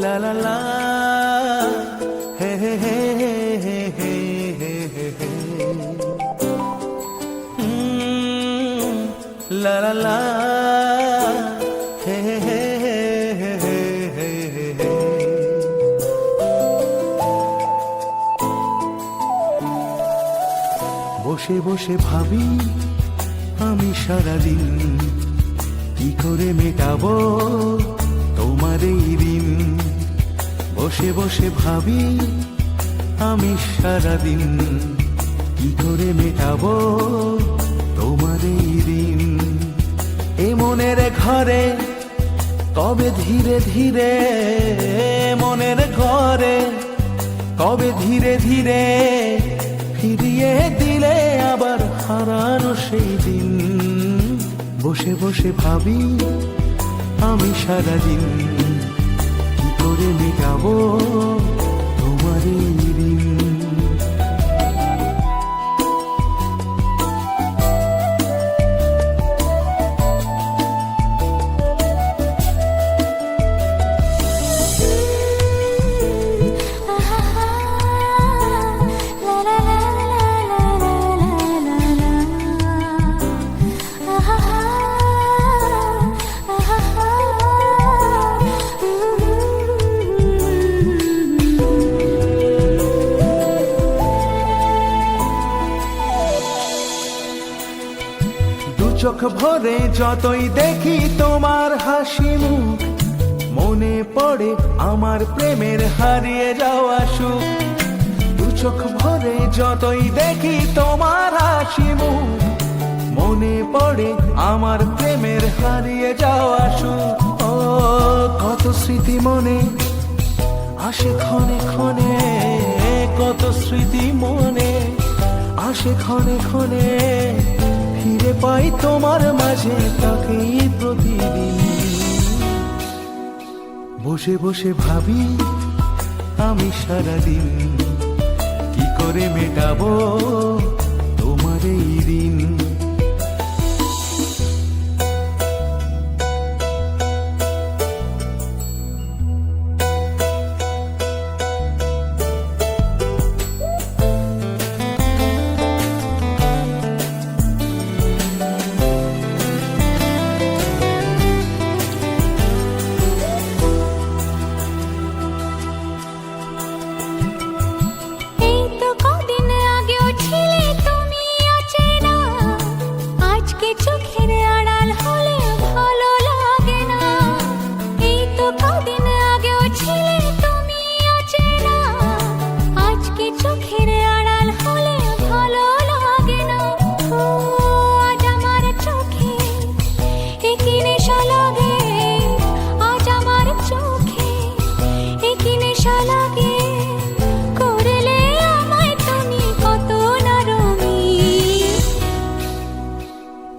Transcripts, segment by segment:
La la la, he he he he he he he he. La la la, he he he he he he he. বসে বসে ভাবি আমি সারাদিন কি করে মেটাবো তোমার এই ঋণ। বসে বসে ভাবি আমি সারাদিন কি করে মেটাবো তোমার এই ঋণ। এ মনের ঘরে কবে ধীরে ধীরে, মনের ঘরে কবে ধীরে ধীরে ফিরিয়ে দিলে আবার হারানো সেই দিন। বসে বসে ভাবি আমি সারাদিন কি করে মেটাবো তোমার এই ঋণ। চোখ ভরে যতই দেখি তোমার হাসি মুখ, মনে পড়ে আমার প্রেমের হারিয়ে যাওয়া সুখ। দু চোখ ভরে যতই দেখি তোমার হাসি মুখ, মনে পড়ে আমার প্রেমের হারিয়ে যাওয়া সুখ। ও কত স্মৃতি মনে আসে ক্ষণে ক্ষণে, কত স্মৃতি মনে আসে ক্ষণে ক্ষণে, ফিরে পাই তোমার মাঝে তাকে প্রতিদিন। বসে বসে ভাবি আমি সারাদিন কি করে মেটাবো তোমার এই ঋণ।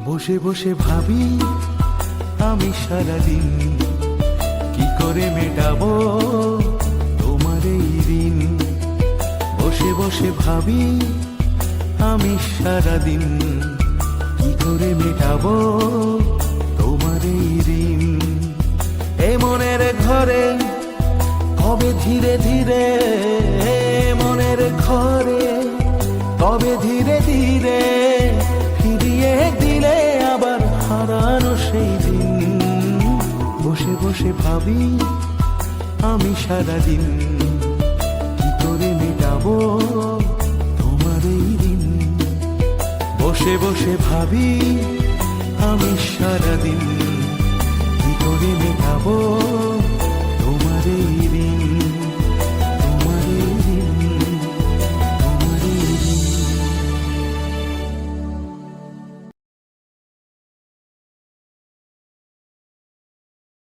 বসে বসে ভাবি আমি সারাদিন কি করে মেটাবো তোমার এই ঋণ। বসে বসে ভাবি আমি সারাদিন কি করে মেটাবো তোমার এই ঋণ। এ মনের ঘরে কবে ধীরে ধীরে, মনের ঘরে কবে ধীরে ধীরে ফিরিয়ে দিলে আবার হারানো সেই দিন। বসে বসে ভাবি আমি সারাদিন কি করে মেটাবো তোমার এই ঋণ। বসে বসে ভাবি